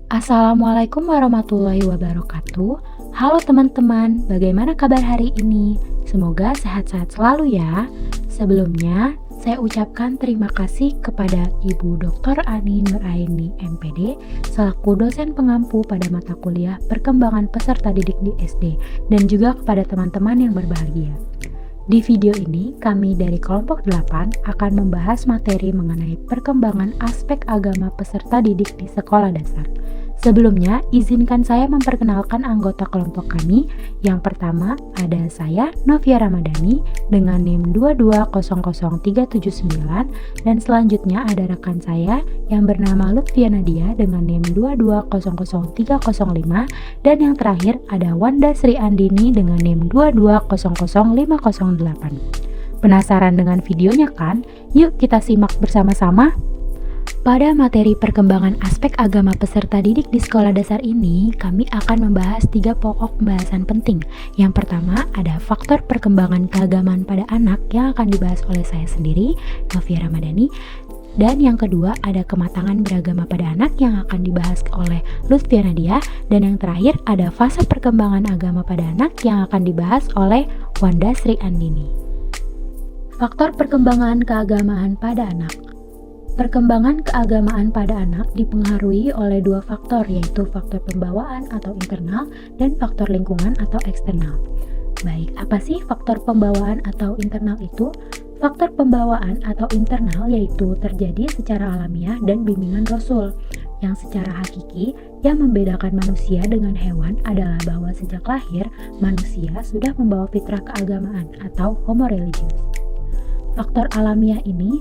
Assalamualaikum warahmatullahi wabarakatuh. Halo teman-teman, bagaimana kabar hari ini? Semoga sehat-sehat selalu ya. Sebelumnya, saya ucapkan terima kasih kepada Ibu Dr. Ani Nuraini MPD selaku dosen pengampu pada mata kuliah Perkembangan Peserta Didik di SD dan juga kepada teman-teman yang berbahagia. Di video ini, kami dari kelompok 8 akan membahas materi mengenai perkembangan aspek agama peserta didik di sekolah dasar. Sebelumnya, izinkan saya memperkenalkan anggota kelompok kami. Yang pertama ada saya, Novia Ramadhani, dengan NIM 2200379, dan selanjutnya ada rekan saya yang bernama Lutfia Nadia dengan NIM 2200305, dan yang terakhir ada Wanda Sri Andini dengan NIM 2200508. Penasaran dengan videonya kan? Yuk kita simak bersama-sama. Pada materi perkembangan aspek agama peserta didik di sekolah dasar ini, kami akan membahas 3 pokok pembahasan penting. Yang pertama ada faktor perkembangan keagamaan pada anak yang akan dibahas oleh saya sendiri, Novia Ramadhani. Dan yang kedua ada kematangan beragama pada anak yang akan dibahas oleh Lutfia Nadia. Dan yang terakhir ada fase perkembangan agama pada anak yang akan dibahas oleh Wanda Sri Andini. Faktor perkembangan keagamaan pada anak. Perkembangan keagamaan pada anak dipengaruhi oleh 2 faktor, yaitu faktor pembawaan atau internal dan faktor lingkungan atau eksternal. Baik, apa sih faktor pembawaan atau internal itu? Faktor pembawaan atau internal yaitu terjadi secara alamiah dan bimbingan Rasul. Yang secara hakiki, yang membedakan manusia dengan hewan adalah bahwa sejak lahir, manusia sudah membawa fitrah keagamaan atau homo religius. Faktor alamiah ini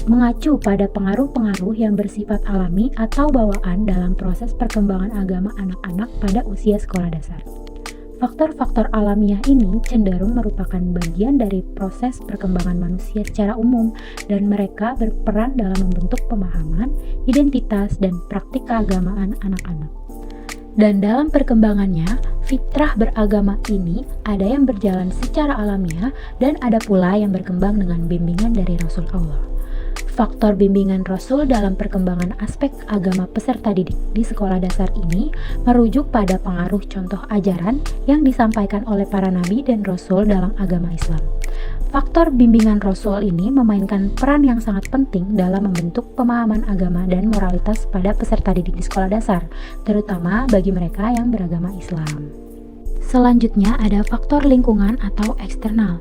mengacu pada pengaruh-pengaruh yang bersifat alami atau bawaan dalam proses perkembangan agama anak-anak pada usia sekolah dasar. Faktor-faktor alamiah ini cenderung merupakan bagian dari proses perkembangan manusia secara umum dan mereka berperan dalam membentuk pemahaman, identitas, dan praktik keagamaan anak-anak. Dan dalam perkembangannya, fitrah beragama ini ada yang berjalan secara alamiah dan ada pula yang berkembang dengan bimbingan dari Rasul Allah. Faktor bimbingan Rasul dalam perkembangan aspek agama peserta didik di sekolah dasar ini merujuk pada pengaruh contoh ajaran yang disampaikan oleh para nabi dan Rasul dalam agama Islam. Faktor bimbingan Rasul ini memainkan peran yang sangat penting dalam membentuk pemahaman agama dan moralitas pada peserta didik di sekolah dasar, terutama bagi mereka yang beragama Islam. Selanjutnya ada faktor lingkungan atau eksternal.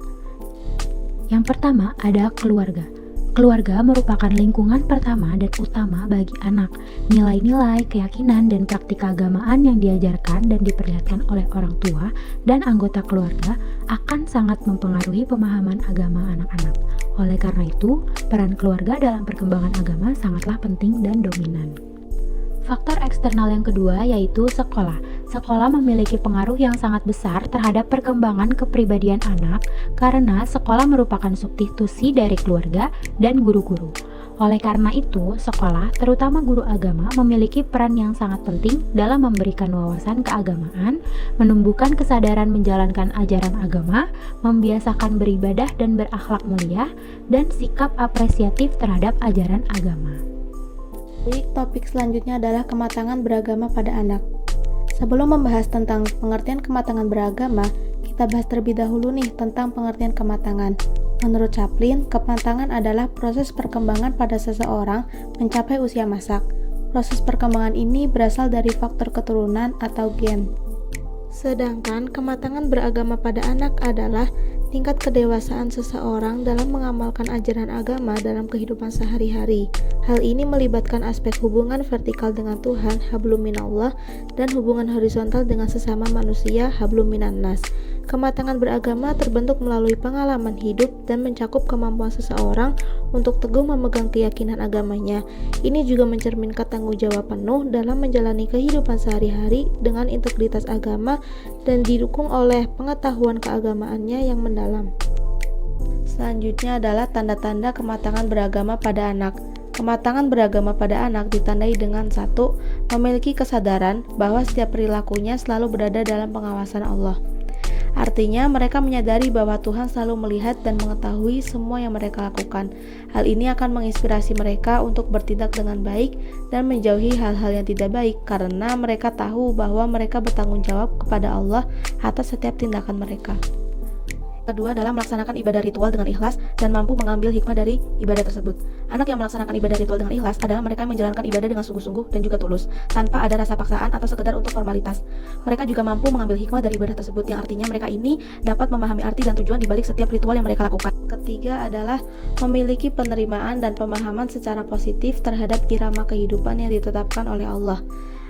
Yang pertama ada keluarga. Keluarga merupakan lingkungan pertama dan utama bagi anak. Nilai-nilai, keyakinan, dan praktik keagamaan yang diajarkan dan diperlihatkan oleh orang tua dan anggota keluarga akan sangat mempengaruhi pemahaman agama anak-anak. Oleh karena itu, peran keluarga dalam perkembangan agama sangatlah penting dan dominan. Faktor eksternal yang kedua yaitu sekolah. Sekolah memiliki pengaruh yang sangat besar terhadap perkembangan kepribadian anak karena sekolah merupakan substitusi dari keluarga dan guru-guru. Oleh karena itu, sekolah, terutama guru agama, memiliki peran yang sangat penting dalam memberikan wawasan keagamaan, menumbuhkan kesadaran menjalankan ajaran agama, membiasakan beribadah dan berakhlak mulia, dan sikap apresiatif terhadap ajaran agama. Topik selanjutnya adalah kematangan beragama pada anak. Sebelum membahas tentang pengertian kematangan beragama, kita bahas terlebih dahulu nih tentang pengertian kematangan. Menurut Chaplin, kematangan adalah proses perkembangan pada seseorang mencapai usia masak. Proses perkembangan ini berasal dari faktor keturunan atau gen. Sedangkan kematangan beragama pada anak adalah tingkat kedewasaan seseorang dalam mengamalkan ajaran agama dalam kehidupan sehari-hari. Hal ini melibatkan aspek hubungan vertikal dengan Tuhan, hablum minallah, dan hubungan horizontal dengan sesama manusia, hablum minannas. Kematangan beragama terbentuk melalui pengalaman hidup dan mencakup kemampuan seseorang untuk teguh memegang keyakinan agamanya. Ini juga mencerminkan tanggung jawab penuh dalam menjalani kehidupan sehari-hari dengan integritas agama dan didukung oleh pengetahuan keagamaannya yang mendalam. Selanjutnya adalah tanda-tanda kematangan beragama pada anak. Kematangan beragama pada anak ditandai dengan 1. Memiliki kesadaran bahwa setiap perilakunya selalu berada dalam pengawasan Allah. Artinya, mereka menyadari bahwa Tuhan selalu melihat dan mengetahui semua yang mereka lakukan. Hal ini akan menginspirasi mereka untuk bertindak dengan baik dan menjauhi hal-hal yang tidak baik, karena mereka tahu bahwa mereka bertanggung jawab kepada Allah atas setiap tindakan mereka. Kedua adalah melaksanakan ibadah ritual dengan ikhlas dan mampu mengambil hikmah dari ibadah tersebut. Anak yang melaksanakan ibadah ritual dengan ikhlas adalah mereka yang menjalankan ibadah dengan sungguh-sungguh dan juga tulus, tanpa ada rasa paksaan atau sekedar untuk formalitas. Mereka juga mampu mengambil hikmah dari ibadah tersebut, yang artinya mereka ini dapat memahami arti dan tujuan di balik setiap ritual yang mereka lakukan. Ketiga adalah memiliki penerimaan dan pemahaman secara positif terhadap irama kehidupan yang ditetapkan oleh Allah.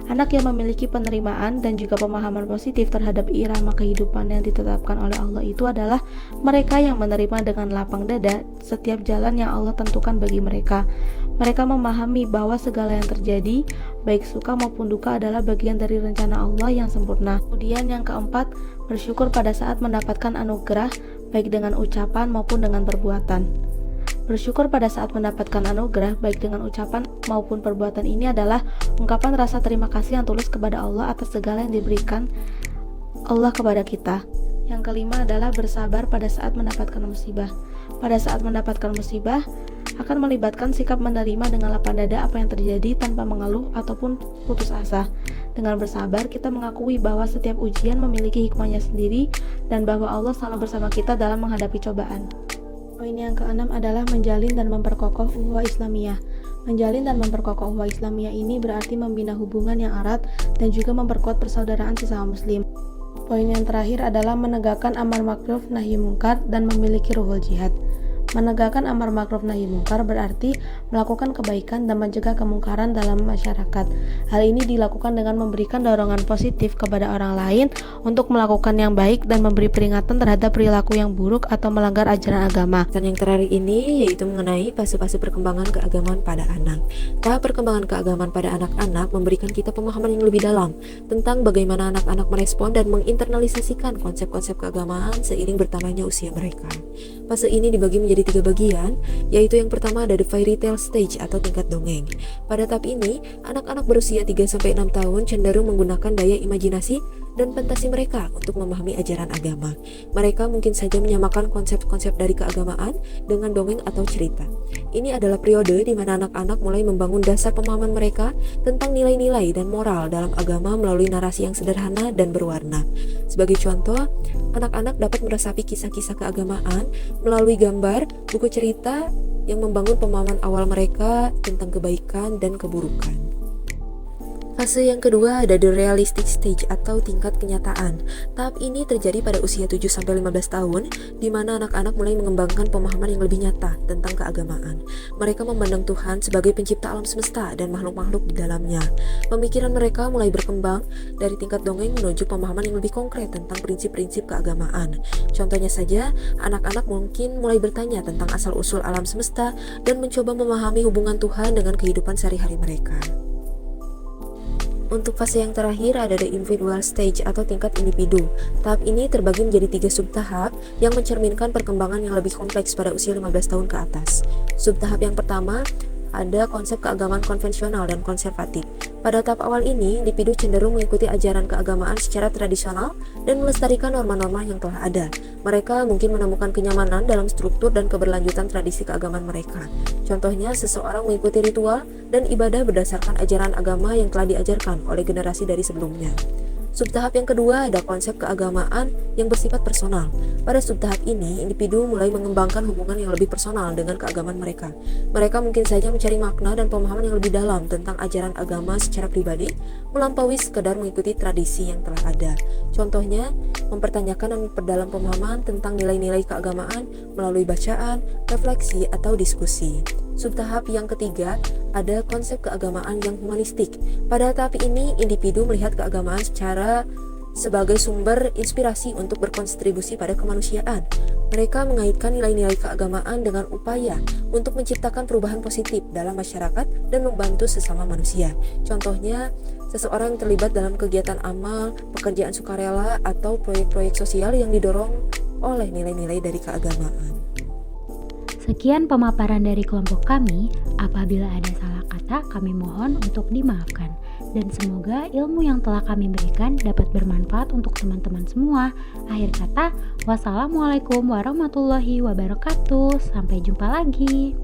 Anak yang memiliki penerimaan dan juga pemahaman positif terhadap irama kehidupan yang ditetapkan oleh Allah itu adalah mereka yang menerima dengan lapang dada setiap jalan yang Allah tentukan bagi mereka. Mereka memahami bahwa segala yang terjadi, baik suka maupun duka, adalah bagian dari rencana Allah yang sempurna. Kemudian yang keempat, bersyukur pada saat mendapatkan anugerah, baik dengan ucapan maupun dengan perbuatan. Bersyukur pada saat mendapatkan anugerah, baik dengan ucapan maupun perbuatan, ini adalah ungkapan rasa terima kasih yang tulus kepada Allah atas segala yang diberikan Allah kepada kita. Yang kelima adalah bersabar pada saat mendapatkan musibah. Pada saat mendapatkan musibah, akan melibatkan sikap menerima dengan lapang dada apa yang terjadi tanpa mengeluh ataupun putus asa. Dengan bersabar, kita mengakui bahwa setiap ujian memiliki hikmahnya sendiri dan bahwa Allah selalu bersama kita dalam menghadapi cobaan. Poin yang keenam adalah menjalin dan memperkokoh ukhuwah Islamiyah. Menjalin dan memperkokoh ukhuwah Islamiyah ini berarti membina hubungan yang erat dan juga memperkuat persaudaraan sesama muslim. Poin yang terakhir adalah menegakkan amar ma'ruf nahi mungkar dan memiliki ruhul jihad. Menegakkan amar ma'ruf nahi mungkar berarti melakukan kebaikan dan mencegah kemungkaran dalam masyarakat. Hal ini dilakukan dengan memberikan dorongan positif kepada orang lain untuk melakukan yang baik dan memberi peringatan terhadap perilaku yang buruk atau melanggar ajaran agama. Dan yang terakhir ini yaitu mengenai fase-fase perkembangan keagamaan pada anak. Tahap perkembangan keagamaan pada anak-anak memberikan kita pemahaman yang lebih dalam tentang bagaimana anak-anak merespon dan menginternalisasikan konsep-konsep keagamaan seiring bertambahnya usia mereka. Fase ini dibagi menjadi 3 bagian, yaitu yang pertama ada the fairy tale stage atau tingkat dongeng. Pada tahap ini, anak-anak berusia 3-6 tahun cenderung menggunakan daya imajinasi dan fantasi mereka untuk memahami ajaran agama. Mereka mungkin saja menyamakan konsep-konsep dari keagamaan dengan dongeng atau cerita. Ini adalah periode di mana anak-anak mulai membangun dasar pemahaman mereka tentang nilai-nilai dan moral dalam agama melalui narasi yang sederhana dan berwarna. Sebagai contoh, anak-anak dapat meresapi kisah-kisah keagamaan melalui gambar, buku cerita yang membangun pemahaman awal mereka tentang kebaikan dan keburukan. Fase yang kedua ada the realistic stage atau tingkat kenyataan. Tahap ini terjadi pada usia 7-15 tahun, di mana anak-anak mulai mengembangkan pemahaman yang lebih nyata tentang keagamaan. Mereka memandang Tuhan sebagai pencipta alam semesta dan makhluk-makhluk di dalamnya. Pemikiran mereka mulai berkembang dari tingkat dongeng menuju pemahaman yang lebih konkret tentang prinsip-prinsip keagamaan. Contohnya saja, anak-anak mungkin mulai bertanya tentang asal-usul alam semesta dan mencoba memahami hubungan Tuhan dengan kehidupan sehari-hari mereka. Untuk fase yang terakhir ada the individual stage atau tingkat individu. Tahap ini terbagi menjadi 3 subtahap yang mencerminkan perkembangan yang lebih kompleks pada usia 15 tahun ke atas. Subtahap yang pertama ada konsep keagamaan konvensional dan konservatif. Pada tahap awal ini, individu cenderung mengikuti ajaran keagamaan secara tradisional dan melestarikan norma-norma yang telah ada. Mereka mungkin menemukan kenyamanan dalam struktur dan keberlanjutan tradisi keagamaan mereka. Contohnya, seseorang mengikuti ritual dan ibadah berdasarkan ajaran agama yang telah diajarkan oleh generasi dari sebelumnya. Subtahap yang kedua ada konsep keagamaan yang bersifat personal. Pada subtahap ini, individu mulai mengembangkan hubungan yang lebih personal dengan keagamaan mereka. Mereka mungkin saja mencari makna dan pemahaman yang lebih dalam tentang ajaran agama secara pribadi, melampaui sekadar mengikuti tradisi yang telah ada. Contohnya, mempertanyakan dan memperdalam pemahaman tentang nilai-nilai keagamaan melalui bacaan, refleksi, atau diskusi. Subtahap yang ketiga ada konsep keagamaan yang humanistik. Pada tahap ini, individu melihat keagamaan sebagai sumber inspirasi untuk berkontribusi pada kemanusiaan. Mereka mengaitkan nilai-nilai keagamaan dengan upaya untuk menciptakan perubahan positif dalam masyarakat dan membantu sesama manusia. Contohnya, seseorang yang terlibat dalam kegiatan amal, pekerjaan sukarela, atau proyek-proyek sosial yang didorong oleh nilai-nilai dari keagamaan. Sekian pemaparan dari kelompok kami. Apabila ada salah kata, kami mohon untuk dimaafkan. dan semoga ilmu yang telah kami berikan dapat bermanfaat untuk teman-teman semua. Akhir kata, wassalamualaikum warahmatullahi wabarakatuh. Sampai jumpa lagi.